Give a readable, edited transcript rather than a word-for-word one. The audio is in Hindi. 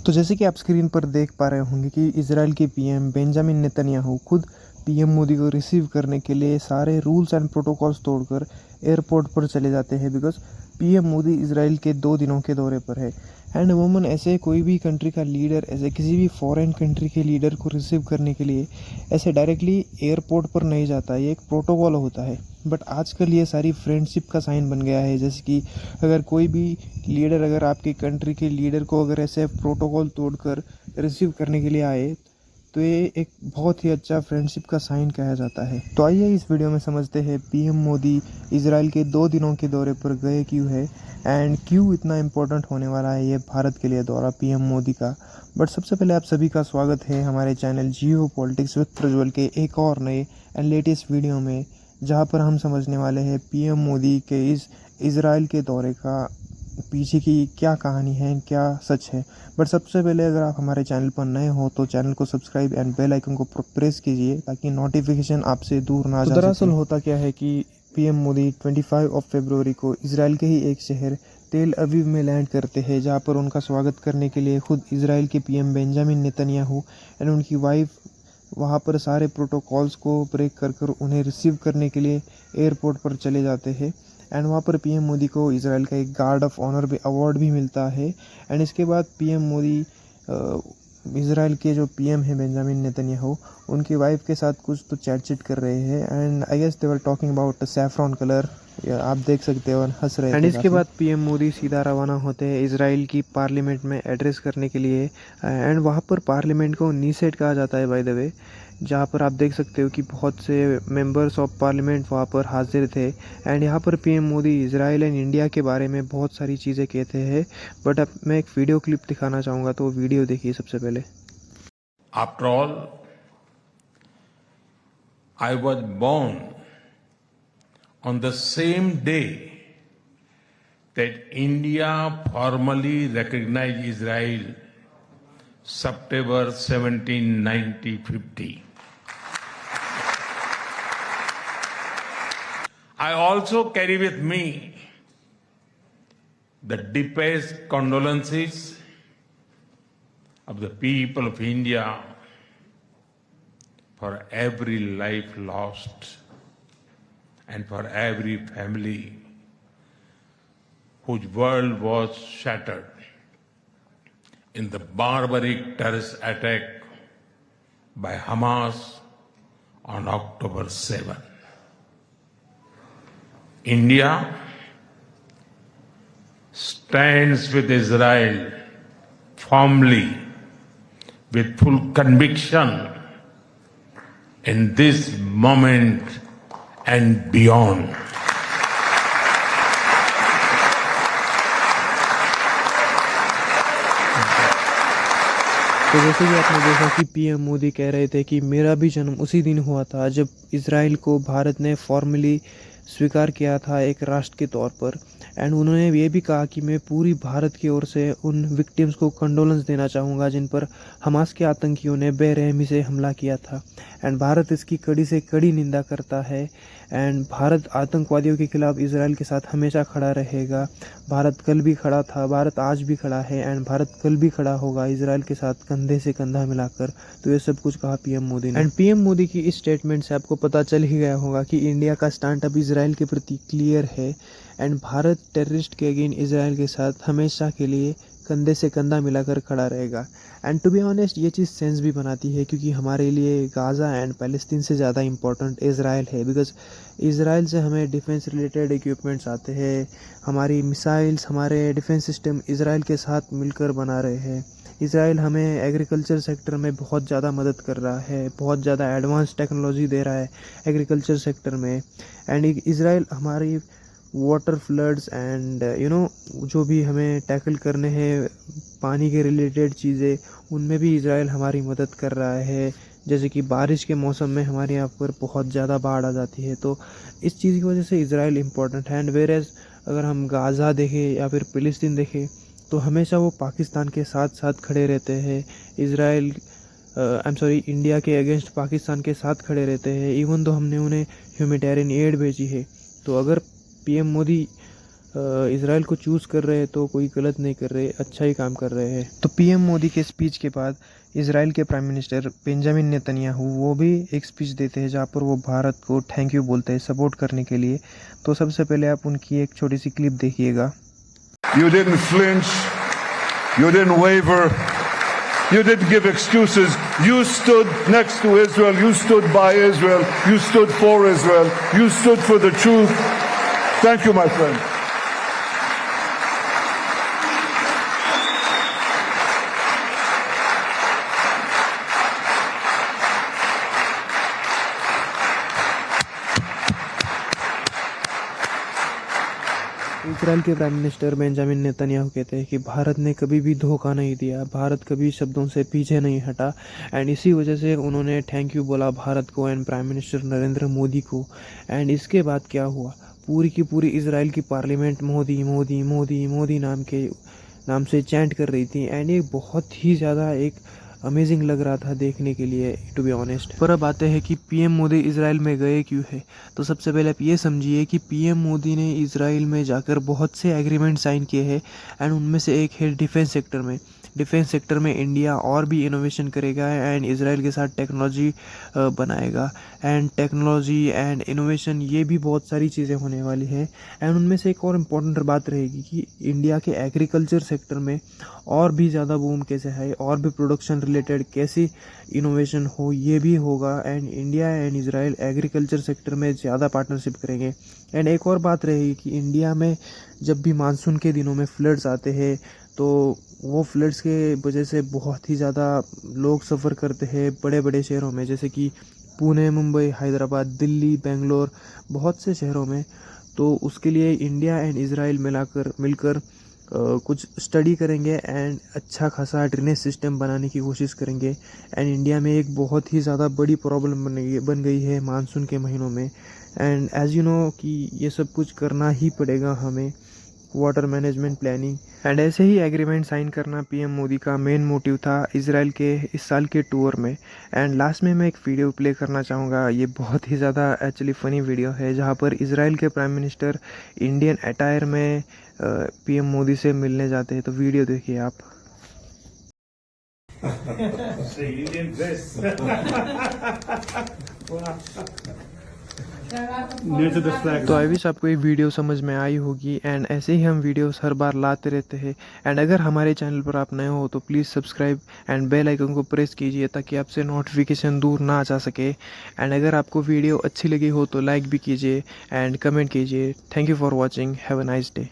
तो जैसे कि आप स्क्रीन पर देख पा रहे होंगे कि इजराइल के पीएम बेंजामिन नेतन्याहू खुद पीएम मोदी को रिसीव करने के लिए सारे रूल्स एंड प्रोटोकॉल्स तोड़कर एयरपोर्ट पर चले जाते हैं, बिकॉज पीएम मोदी इजराइल के 2 दिनों के दौरे पर है। एंड वुमन ऐसे कोई भी कंट्री का लीडर ऐसे किसी भी फॉरेन कंट्री के लीडर को रिसीव करने के लिए ऐसे डायरेक्टली एयरपोर्ट पर नहीं जाता, ये एक प्रोटोकॉल होता है। बट आजकल ये सारी फ्रेंडशिप का साइन बन गया है। जैसे कि अगर कोई भी लीडर अगर आपकी कंट्री के लीडर को अगर ऐसे प्रोटोकॉल तोड़कर रिसीव करने के लिए आए, तो ये एक बहुत ही अच्छा फ्रेंडशिप का साइन कहा जाता है। तो आइए इस वीडियो में समझते हैं पीएम मोदी इजराइल के 2 दिनों के दौरे पर गए क्यों है एंड क्यों इतना इम्पोर्टेंट होने वाला है ये भारत के लिए दौरा पीएम मोदी का। बट सबसे पहले आप सभी का स्वागत है हमारे channel Jio politics with Prajwal के एक और नए एंड लेटेस्ट वीडियो में, जहाँ पर हम समझने वाले हैं पीएम मोदी के इस इजराइल के दौरे का पीछे की क्या कहानी है, क्या सच है। बट सबसे पहले अगर आप हमारे चैनल पर नए हो तो चैनल को सब्सक्राइब एंड बेल आइकन को प्रेस कीजिए ताकि नोटिफिकेशन आपसे दूर ना जा सके। दरअसल होता क्या है कि पीएम मोदी 25 फरवरी को इजराइल के ही एक शहर तेल अवीव में लैंड करते हैं, जहां पर उनका स्वागत करने के लिए खुद इजराइल के पीएम बेंजामिन नेतन्याहू एंड उनकी वाइफ वहां पर सारे प्रोटोकॉल्स को ब्रेक कर उन्हें रिसीव करने के लिए एयरपोर्ट पर चले जाते हैं। एंड वहाँ पर पीएम मोदी को इजराइल का एक गार्ड ऑफ ऑनर भी अवार्ड भी मिलता है। एंड इसके बाद पीएम मोदी इजराइल के जो पीएम है बेंजामिन नेतन्याहू, उनकी वाइफ के साथ कुछ तो चैट कर रहे हैं and I guess they were talking about saffron colour, आप देख सकते हो, हंस रहे थे। एंड इसके बाद पीएम मोदी सीधा रवाना होते हैं इजराइल की पार्लियामेंट में एड्रेस करने के लिए। एंड वहाँ पर पार्लियामेंट को नीसेट कहा जाता है बाय द वे, जहाँ पर आप देख सकते हो कि बहुत से मेंबर्स ऑफ पार्लियामेंट वहाँ पर हाजिर थे। एंड यहाँ पर PM Modi Israel and India के बारे में बहुत सारी चीज़ें कहते हैं। बट अब मैं एक वीडियो क्लिप दिखाना चाहूँगा, तो वीडियो देखिए सबसे पहले। After all, I was born on the same day that India formally recognized Israel, September 17, 1950. I also carry with me the deepest condolences of the people of India for every life lost and for every family whose world was shattered in the barbaric terrorist attack by Hamas on October 7. India stands with Israel firmly, with full conviction in this moment and beyond. तो जैसे कि आपने देखा कि पीएम मोदी कह रहे थे कि मेरा भी जन्म उसी दिन हुआ था जब इजराइल को भारत ने फॉर्मली स्वीकार किया था एक राष्ट्र के तौर पर। एंड उन्होंने ये भी कहा कि मैं पूरी भारत की ओर से उन विक्टिम्स को कंडोलेंस देना चाहूँगा जिन पर हमास के आतंकियों ने बेरहमी से हमला किया था। एंड भारत इसकी कड़ी से कड़ी निंदा करता है। एंड भारत आतंकवादियों के खिलाफ इजराइल के साथ हमेशा खड़ा रहेगा। भारत कल भी खड़ा था, भारत आज भी खड़ा है एंड भारत कल भी खड़ा होगा इजराइल के साथ कंधे से कंधा मिलाकर। तो ये सब कुछ कहा पीएम मोदी ने। एंड पीएम मोदी की इस स्टेटमेंट से आपको पता चल ही गया होगा कि इंडिया का स्टैंड अब इजराइल के प्रति क्लियर है। एंड भारत टेररिस्ट के अगेंस्ट इजराइल के साथ हमेशा के लिए कंधे से कंधा मिलाकर खड़ा रहेगा। एंड टू बी ऑनेस्ट ये चीज़ सेंस भी बनाती है, क्योंकि हमारे लिए गाज़ा एंड पैलेस्टीन से ज़्यादा इम्पोर्टेंट इजराइल है। बिकॉज इजराइल से हमें डिफेंस रिलेटेड इक्विपमेंट्स आते हैं, हमारी मिसाइल्स, हमारे डिफेंस सिस्टम इजराइल के साथ मिलकर बना रहे हैं। इजराइल हमें एग्रीकल्चर सेक्टर में बहुत ज़्यादा मदद कर रहा है, बहुत ज़्यादा एडवांस टेक्नोलॉजी दे रहा है एग्रीकल्चर सेक्टर में। एंड इजराइल हमारी वाटर फ्लड्स एंड जो भी हमें टैकल करने हैं पानी के रिलेटेड चीज़ें, उनमें भी इजराइल हमारी मदद कर रहा है। जैसे कि बारिश के मौसम में हमारे यहाँ पर बहुत ज़्यादा बाढ़ आ जाती है, तो इस चीज़ की वजह से इजराइल इम्पोर्टेंट है। एंड वेयर एज अगर हम गाज़ा देखें या फिर फ़िलिस्तीन देखें, तो हमेशा वो पाकिस्तान के साथ साथ खड़े रहते हैं। इजराइल इंडिया के अगेंस्ट पाकिस्तान के साथ खड़े रहते हैं, इवन तो हमने उन्हें ह्यूमैनिटेरियन एड भेजी है। तो अगर पीएम मोदी इसराइल को चूज़ कर रहे हैं तो कोई गलत नहीं कर रहे, अच्छा ही काम कर रहे हैं। तो पीएम मोदी के स्पीच के बाद इसराइल के प्राइम मिनिस्टर बेंजामिन नेतन्याहू वो भी एक स्पीच देते हैं जहाँ पर वो भारत को थैंक यू बोलते हैं सपोर्ट करने के लिए। तो सबसे पहले आप उनकी एक छोटी सी क्लिप देखिएगा। You didn't flinch, you didn't waver, you didn't give excuses. You stood next to Israel, you stood by Israel, you stood for Israel, you stood for the truth. Thank you, my friend. Israel के प्राइम मिनिस्टर बेंजामिन नेतन्याहू कहते हैं कि भारत ने कभी भी धोखा नहीं दिया, भारत कभी शब्दों से पीछे नहीं हटा एंड इसी वजह से उन्होंने थैंक यू बोला भारत को and prime minister Narendra Modi को। एंड इसके बाद क्या हुआ, पूरी की पूरी इसराइल की पार्लियामेंट मोदी मोदी मोदी मोदी नाम से चैंट कर रही थी एंड ये बहुत ही ज़्यादा एक अमेजिंग लग रहा था देखने के लिए, टू बी ऑनेस्ट। पर अब आते हैं कि पीएम मोदी इसराइल में गए क्यों है। तो सबसे पहले आप ये समझिए कि पीएम मोदी ने इसराइल में जाकर बहुत से एग्रीमेंट साइन किए हैं एंड उनमें से एक है डिफेंस सेक्टर में। डिफेंस सेक्टर में इंडिया और भी इनोवेशन करेगा एंड इसराइल के साथ टेक्नोलॉजी बनाएगा एंड टेक्नोलॉजी एंड इनोवेशन ये भी बहुत सारी चीज़ें होने वाली है। एंड उनमें से एक और इम्पोर्टेंट बात रहेगी कि इंडिया के एग्रीकल्चर सेक्टर में और भी ज़्यादा बूम कैसे है और भी प्रोडक्शन रिलेटेड कैसी इनोवेशन हो ये भी होगा and India and Israel agriculture sector में ज़्यादा पार्टनरशिप करेंगे। एंड एक और बात रहेगी कि इंडिया में जब भी मानसून के दिनों में फ्लड्स आते हैं तो वो फ्लड्स के वजह से बहुत ही ज़्यादा लोग सफ़र करते हैं बड़े बड़े शहरों में, जैसे कि पुणे, मुंबई, हैदराबाद, दिल्ली, बेंगलोर, बहुत से शहरों में। तो उसके लिए इंडिया एंड इसराइल मिलकर कुछ स्टडी करेंगे एंड अच्छा खासा ड्रेनेज सिस्टम बनाने की कोशिश करेंगे। एंड इंडिया में एक बहुत ही ज़्यादा बड़ी प्रॉब्लम बन गई है मानसून के महीनों में एंड एज़ यू नो कि ये सब कुछ करना ही पड़ेगा हमें, वाटर मैनेजमेंट प्लानिंग। एंड ऐसे ही एग्रीमेंट साइन करना पीएम मोदी का मेन मोटिव था इसराइल के इस साल के टूर में। एंड लास्ट में मैं एक वीडियो प्ले करना चाहूँगा, ये बहुत ही ज़्यादा एक्चुअली फ़नी वीडियो है जहाँ पर इसराइल के प्राइम मिनिस्टर इंडियन अटायर में पीएम मोदी से मिलने जाते हैं। तो वीडियो देखिए आप। तो आई विश आपको ये वीडियो समझ में आई होगी एंड ऐसे ही हम वीडियोस हर बार लाते रहते हैं। एंड अगर हमारे चैनल पर आप नए हो तो please subscribe and bell icon को प्रेस कीजिए ताकि आपसे नोटिफिकेशन दूर ना जा सके। एंड अगर आपको वीडियो अच्छी लगी हो तो लाइक भी कीजिए एंड कमेंट कीजिए। Thank you for watching, have a nice day.